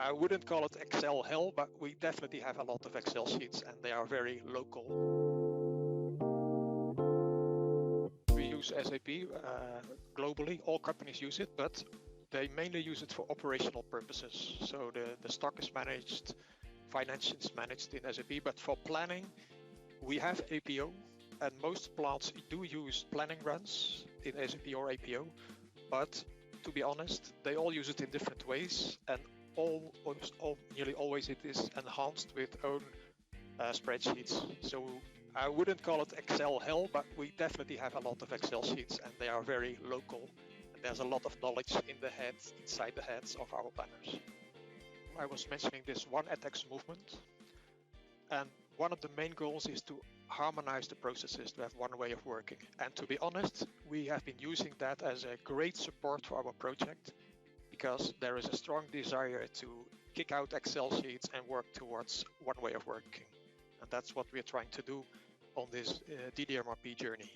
I wouldn't call it Excel hell, but we definitely have a lot of Excel sheets and they are very local. We use SAP globally, all companies use it, but they mainly use it for operational purposes. So the stock is managed, finance is managed in SAP, but for planning, we have APO, and most plants do use planning runs in SAP or APO, but to be honest, they all use it in different ways, and nearly always it is enhanced with own spreadsheets. So I wouldn't call it Excel hell, but we definitely have a lot of Excel sheets and they are very local. And there's a lot of knowledge inside the heads of our planners. I was mentioning this one Etex movement, and one of the main goals is to harmonize the processes, to have one way of working. And to be honest, we have been using that as a great support for our project, because there is a strong desire to kick out Excel sheets and work towards one way of working. And that's what we're trying to do on this DDMRP journey.